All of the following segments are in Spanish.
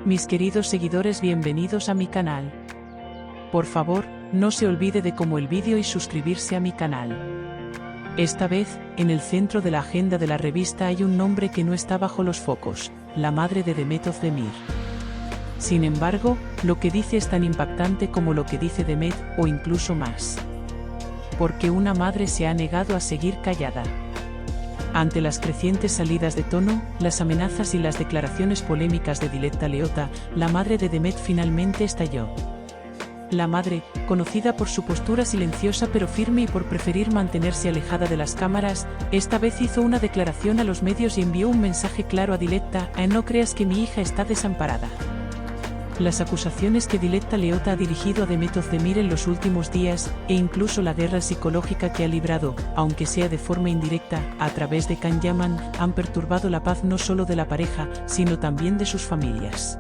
Mis queridos seguidores, bienvenidos a mi canal. Por favor, no se olvide de como el vídeo y suscribirse a mi canal. Esta vez, en el centro de la agenda de la revista hay un nombre que no está bajo los focos, la madre de Demet Özdemir. Sin embargo, lo que dice es tan impactante como lo que dice Demet, o incluso más. Porque una madre se ha negado a seguir callada. Ante las crecientes salidas de tono, las amenazas y las declaraciones polémicas de Diletta Leotta, la madre de Demet finalmente estalló. La madre, conocida por su postura silenciosa pero firme y por preferir mantenerse alejada de las cámaras, esta vez hizo una declaración a los medios y envió un mensaje claro a Diletta: no creas que mi hija está desamparada. Las acusaciones que Diletta Leotta ha dirigido a Demet Özdemir en los últimos días, e incluso la guerra psicológica que ha librado, aunque sea de forma indirecta, a través de Can Yaman, han perturbado la paz no solo de la pareja, sino también de sus familias.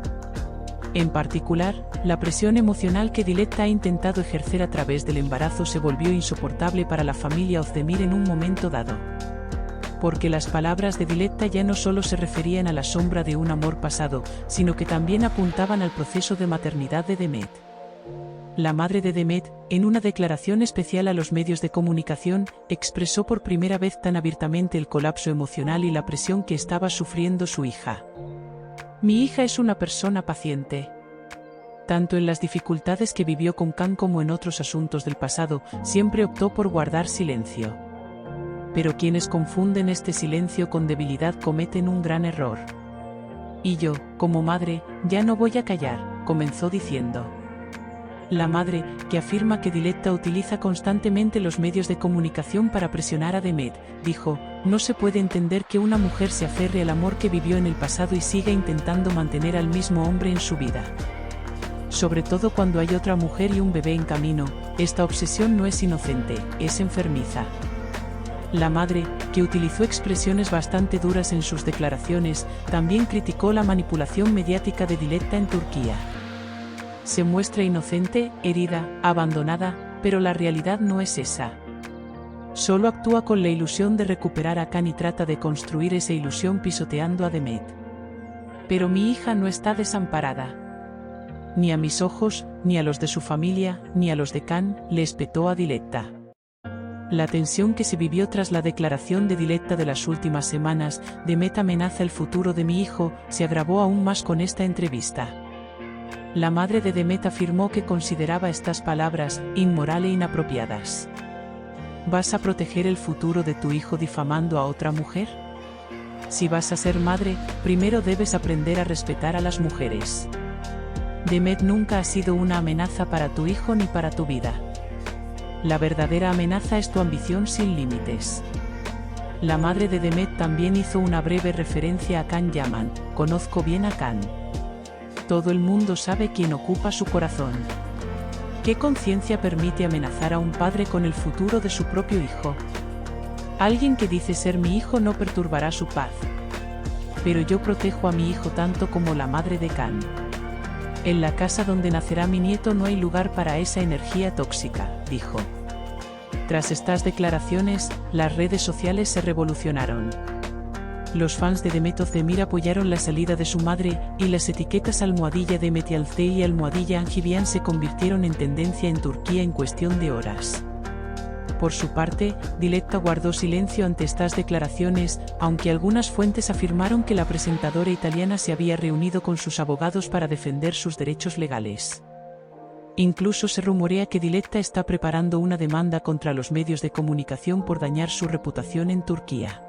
En particular, la presión emocional que Diletta ha intentado ejercer a través del embarazo se volvió insoportable para la familia Özdemir en un momento dado. Porque las palabras de Diletta ya no solo se referían a la sombra de un amor pasado, sino que también apuntaban al proceso de maternidad de Demet. La madre de Demet, en una declaración especial a los medios de comunicación, expresó por primera vez tan abiertamente el colapso emocional y la presión que estaba sufriendo su hija. Mi hija es una persona paciente. Tanto en las dificultades que vivió con Can como en otros asuntos del pasado, siempre optó por guardar silencio. Pero quienes confunden este silencio con debilidad cometen un gran error. Y yo, como madre, ya no voy a callar, comenzó diciendo. La madre, que afirma que Diletta utiliza constantemente los medios de comunicación para presionar a Demet, dijo: no se puede entender que una mujer se aferre al amor que vivió en el pasado y siga intentando mantener al mismo hombre en su vida. Sobre todo cuando hay otra mujer y un bebé en camino, esta obsesión no es inocente, es enfermiza. La madre, que utilizó expresiones bastante duras en sus declaraciones, también criticó la manipulación mediática de Diletta en Turquía. Se muestra inocente, herida, abandonada, pero la realidad no es esa. Solo actúa con la ilusión de recuperar a Can y trata de construir esa ilusión pisoteando a Demet. Pero mi hija no está desamparada. Ni a mis ojos, ni a los de su familia, ni a los de Can, le espetó a Diletta. La tensión que se vivió tras la declaración de Diletta de las últimas semanas, Demet amenaza el futuro de mi hijo, se agravó aún más con esta entrevista. La madre de Demet afirmó que consideraba estas palabras inmoral e inapropiadas. ¿Vas a proteger el futuro de tu hijo difamando a otra mujer? Si vas a ser madre, primero debes aprender a respetar a las mujeres. Demet nunca ha sido una amenaza para tu hijo ni para tu vida. La verdadera amenaza es tu ambición sin límites. La madre de Demet también hizo una breve referencia a Can Yaman: conozco bien a Can. Todo el mundo sabe quién ocupa su corazón. ¿Qué conciencia permite amenazar a un padre con el futuro de su propio hijo? Alguien que dice ser mi hijo no perturbará su paz. Pero yo protejo a mi hijo tanto como la madre de Can. En la casa donde nacerá mi nieto no hay lugar para esa energía tóxica, dijo. Tras estas declaraciones, las redes sociales se revolucionaron. Los fans de Demet Özdemir apoyaron la salida de su madre, y las etiquetas @Demet Yalçın y @Angibian se convirtieron en tendencia en Turquía en cuestión de horas. Por su parte, Diletta guardó silencio ante estas declaraciones, aunque algunas fuentes afirmaron que la presentadora italiana se había reunido con sus abogados para defender sus derechos legales. Incluso se rumorea que Diletta está preparando una demanda contra los medios de comunicación por dañar su reputación en Turquía.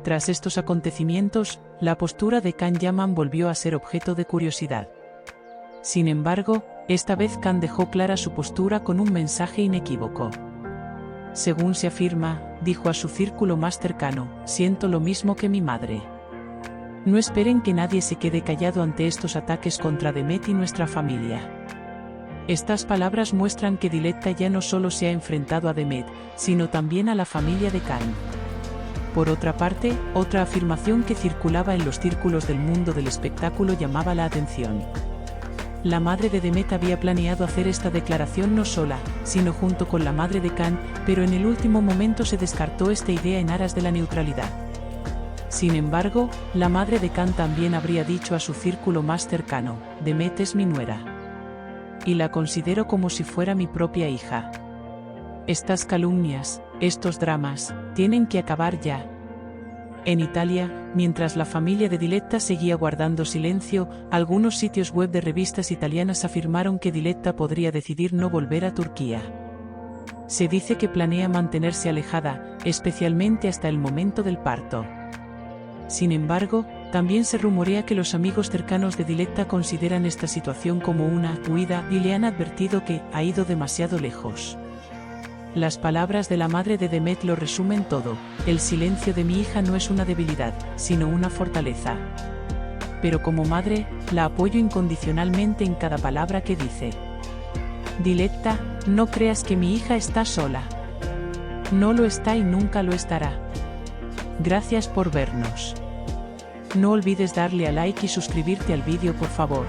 Tras estos acontecimientos, la postura de Can Yaman volvió a ser objeto de curiosidad. Sin embargo, esta vez Can dejó clara su postura con un mensaje inequívoco. Según se afirma, dijo a su círculo más cercano: siento lo mismo que mi madre. No esperen que nadie se quede callado ante estos ataques contra Demet y nuestra familia. Estas palabras muestran que Diletta ya no solo se ha enfrentado a Demet, sino también a la familia de Can. Por otra parte, otra afirmación que circulaba en los círculos del mundo del espectáculo llamaba la atención. La madre de Demet había planeado hacer esta declaración no sola, sino junto con la madre de Can, pero en el último momento se descartó esta idea en aras de la neutralidad. Sin embargo, la madre de Khan también habría dicho a su círculo más cercano, Demet es mi nuera. Y la considero como si fuera mi propia hija. Estas calumnias, estos dramas, tienen que acabar ya. En Italia, mientras la familia de Diletta seguía guardando silencio, algunos sitios web de revistas italianas afirmaron que Diletta podría decidir no volver a Turquía. Se dice que planea mantenerse alejada, especialmente hasta el momento del parto. Sin embargo, también se rumorea que los amigos cercanos de Diletta consideran esta situación como una huida y le han advertido que ha ido demasiado lejos. Las palabras de la madre de Demet lo resumen todo: el silencio de mi hija no es una debilidad, sino una fortaleza. Pero como madre, la apoyo incondicionalmente en cada palabra que dice. Diletta, no creas que mi hija está sola. No lo está y nunca lo estará. Gracias por vernos. No olvides darle a like y suscribirte al vídeo por favor.